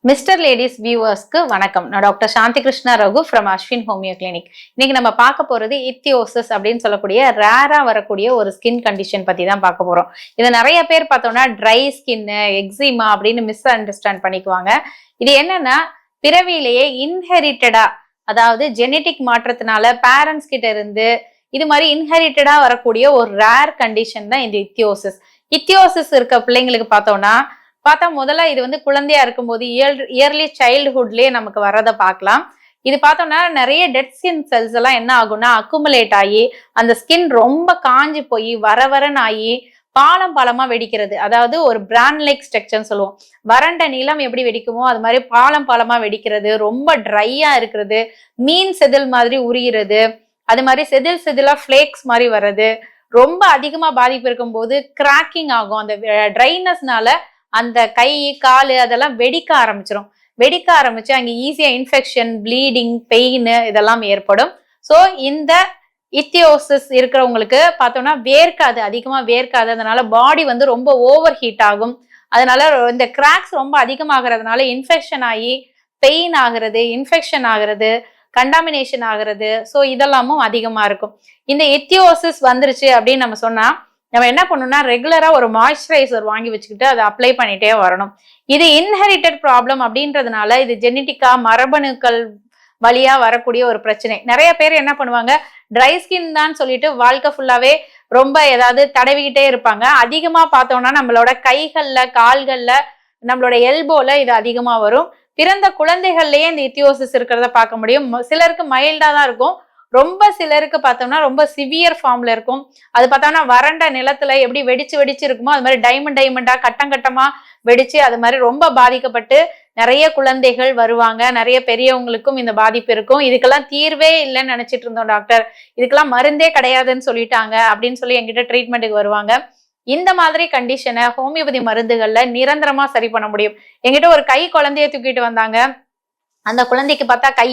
Mister ladies வியூவர்ஸ்க்கு வணக்கம். நான் doctor Shanthi Krishna Ragu from Ashwin homeo clinic. இன்னைக்கு நம்ம பார்க்க போறது இத்தியோசிஸ் அப்படின்னு சொல்லக்கூடிய ரேரா வரக்கூடிய ஒரு ஸ்கின் கண்டிஷன் பத்தி தான் பார்க்க போறோம். இதை நிறைய பேர் பார்த்தோம்னா ட்ரை ஸ்கின்னு, எக்ஸிமா அப்படின்னு மிஸ் அண்டர்ஸ்டாண்ட் பண்ணிக்குவாங்க. இது என்னன்னா பிறவியிலேயே இன்ஹெரிட்டடா, அதாவது ஜெனட்டிக் மாற்றத்தினால பேரண்ட்ஸ் கிட்ட இருந்து இது மாதிரி இன்ஹெரிட்டடா வரக்கூடிய ஒரு ரேர் கண்டிஷன் தான் இந்த இத்தியோசிஸ். இத்தியோசிஸ் இருக்க பிள்ளைங்களுக்கு பார்த்தா முதல்ல இது வந்து குழந்தையா இருக்கும்போது இயர்லி சைல்டுஹுட்லயே நமக்கு வரதை பார்க்கலாம். இது பார்த்தோம்னா நிறைய டெட் ஸ்கின் செல்ஸ் எல்லாம் என்ன ஆகும்னா அக்குமுலேட் ஆகி அந்த ஸ்கின் ரொம்ப காஞ்சி போய் வரன்னு ஆகி பாலமா வெடிக்கிறது. அதாவது ஒரு பிராண்ட் லைக் ஸ்ட்ரக்சர்னு சொல்லுவோம். வறண்ட நிலம் எப்படி வெடிக்குமோ அது மாதிரி பாலமா வெடிக்கிறது, ரொம்ப ட்ரையா இருக்கிறது, மீன் செதில் மாதிரி உரிகிறது, அது மாதிரி செதிலா ஃபிளேக்ஸ் மாதிரி வர்றது, ரொம்ப அதிகமா பாதிப்பு இருக்கும்போது கிராக்கிங் ஆகும். அந்த ட்ரைனஸ்னால அந்த கை கால் அதெல்லாம் வெடிக்க ஆரம்பிச்சு அங்க ஈஸியா இன்ஃபெக்ஷன், ப்ளீடிங், பெயின் இதெல்லாம் ஏற்படும். ஸோ இந்த இத்தியோசிஸ் இருக்கிறவங்களுக்கு பார்த்தோம்னா அதிகமா வேர்க்காது. அதனால பாடி வந்து ரொம்ப ஓவர் ஹீட் ஆகும். அதனால இந்த கிராக்ஸ் ரொம்ப அதிகமாகிறதுனால இன்ஃபெக்ஷன் ஆகி பெயின் ஆகுறது, இன்ஃபெக்ஷன் ஆகுறது, கண்டாமினேஷன் ஆகுறது, ஸோ இதெல்லாமும் அதிகமா இருக்கும். இந்த இத்தியோசிஸ் வந்துருச்சு அப்படின்னு நம்ம சொன்னா நம்ம என்ன பண்ணணும்னா ரெகுலரா ஒரு மாய்ஸ்சரைசர் வாங்கி வச்சுக்கிட்டு அதை அப்ளை பண்ணிட்டே வரணும். இது இன்ஹெரிட்டட் ப்ராப்ளம் அப்படின்றதுனால இது ஜெனட்டிக்கா மரபணுக்கள் வழியா வரக்கூடிய ஒரு பிரச்சனை. நிறைய பேர் என்ன பண்ணுவாங்க, ட்ரை ஸ்கின் தான் சொல்லிட்டு வாழ்க்கை ஃபுல்லாவே ரொம்ப ஏதாவது தடவிக்கிட்டே இருப்பாங்க. அதிகமா பார்த்தோம்னா நம்மளோட கைகள்ல, கால்கள்ல, நம்மளோட எல்போல இது அதிகமா வரும். பிறந்த குழந்தைகள்லயே இந்த இத்தியோசிஸ் இருக்கிறத பார்க்க முடியும். சிலருக்கு மைல்டா தான் இருக்கும், ரொம்ப சிலருக்கு பார்த்தோம்னா ரொம்ப சிவியர் ஃபார்ம்ல இருக்கும். அது பார்த்தோம்னா வறண்ட நிலத்துல எப்படி வெடிச்சு இருக்குமோ அது மாதிரி டைமண்டா கட்டமா வெடிச்சு அது மாதிரி ரொம்ப பாதிக்கப்பட்டு நிறைய குழந்தைகள் வருவாங்க. நிறைய பெரியவங்களுக்கும் இந்த பாதிப்பு இருக்கும். இதுக்கெல்லாம் தீர்வே இல்லைன்னு நினைச்சிட்டு இருந்தோம் டாக்டர், இதுக்கெல்லாம் மருந்தே கிடையாதுன்னு சொல்லிட்டாங்க அப்படின்னு சொல்லி என்கிட்ட ட்ரீட்மெண்ட்டுக்கு வருவாங்க. இந்த மாதிரி கண்டிஷனை ஹோமியோபதி மருந்துகள்ல நிரந்தரமா சரி பண்ண முடியும். என்கிட்ட ஒரு கை குழந்தைய தூக்கிட்டு வந்தாங்க. அந்த குழந்தைக்கு பார்த்தா கை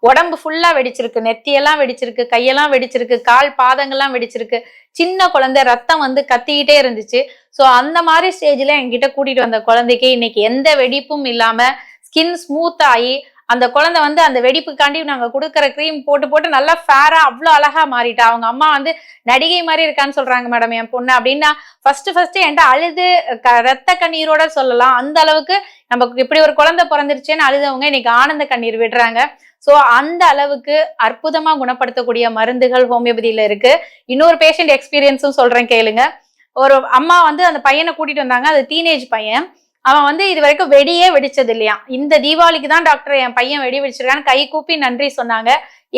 உடம்பு ஃபுல்லா வெடிச்சிருக்கு, நெத்தியெல்லாம் வெடிச்சிருக்கு, கையெல்லாம் வெடிச்சிருக்கு, கால் பாதங்கள்லாம் வெடிச்சிருக்கு. சின்ன குழந்தை, ரத்தம் வந்து கத்திக்கிட்டே இருந்துச்சு. ஸோ அந்த மாதிரி ஸ்டேஜ்ல என்கிட்ட கூட்டிட்டு வந்த குழந்தைக்கு இன்னைக்கு எந்த வெடிப்பும் இல்லாம ஸ்கின் ஸ்மூத் ஆகி அந்த குழந்தை வந்து அந்த வெடிப்புக்காண்டி நாங்க கொடுக்குற கிரீம் போட்டு நல்லா ஃபேரா அவ்வளோ அழகா மாறிட்டா. அவங்க அம்மா வந்து நடிகை மாதிரி இருக்கான்னு சொல்றாங்க மேடம் என் பொண்ணு அப்படின்னா ஃபர்ஸ்ட் என்கிட்ட அழுது ரத்த கண்ணீரோட சொல்லலாம். அந்த அளவுக்கு நமக்கு இப்படி ஒரு குழந்தை பிறந்துருச்சேன்னு அழுதவங்க இன்னைக்கு ஆனந்த கண்ணீர் விடுறாங்க. ஸோ அந்த அளவுக்கு அற்புதமா குணப்படுத்தக்கூடிய மருந்துகள் ஹோமியோபதியில இருக்கு. இன்னொரு பேஷண்ட் எக்ஸ்பீரியன்ஸும் சொல்றேன் கேளுங்க. ஒரு அம்மா வந்து அந்த பையனை கூட்டிட்டு வந்தாங்க. அது டீனேஜ் பையன். அவன் வந்து இது வரைக்கும் வெடியே வெடிச்சது இல்லையா. இந்த தீபாவளிக்கு தான் டாக்டர் என் பையன் வெடி வெடிச்சிருக்கான்னு கை கூப்பி நன்றி சொன்னாங்க.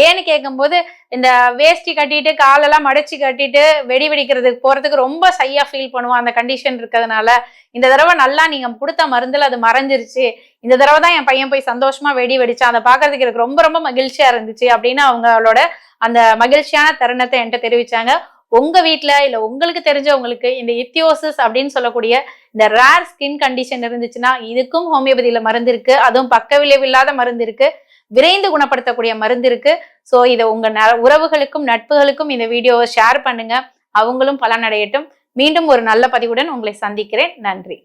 ஏன்னு கேட்கும்போது இந்த வேஷ்டி கட்டிட்டு காலெல்லாம் மடிச்சு கட்டிட்டு வெடி வெடிக்கிறதுக்கு போறதுக்கு ரொம்ப சையா ஃபீல் பண்ணுவான் அந்த கண்டிஷன் இருக்கிறதுனால. இந்த தடவை நல்லா நீங்க கொடுத்த மருந்துல அது மறைஞ்சிருச்சு, இந்த தடவை தான் என் பையன் போய் சந்தோஷமா வெடி வெடிச்சான், அதை பாக்குறதுக்கு எனக்கு ரொம்ப ரொம்ப மகிழ்ச்சியா இருந்துச்சு அப்படின்னு அவங்களோட அந்த மகிழ்ச்சியான தருணத்தை என்கிட்ட தெரிவிச்சாங்க. உங்க வீட்டுல இல்ல உங்களுக்கு தெரிஞ்சவங்களுக்கு இந்த இத்தியோசிஸ் அப்படின்னு சொல்லக்கூடிய இந்த ரேர் ஸ்கின் கண்டிஷன் இருந்துச்சுன்னா இதுக்கும் ஹோமியோபதியில மருந்து இருக்கு. அதுவும் பக்க விளைவு இல்லாத மருந்து இருக்கு, விரைந்து குணப்படுத்தக்கூடிய மருந்து இருக்கு. ஸோ இதை உங்க உறவுகளுக்கும் நட்புகளுக்கும் இந்த வீடியோவை ஷேர் பண்ணுங்க, அவங்களும் பலனடையட்டும். மீண்டும் ஒரு நல்ல பதிவுடன் உங்களை சந்திக்கிறேன். நன்றி.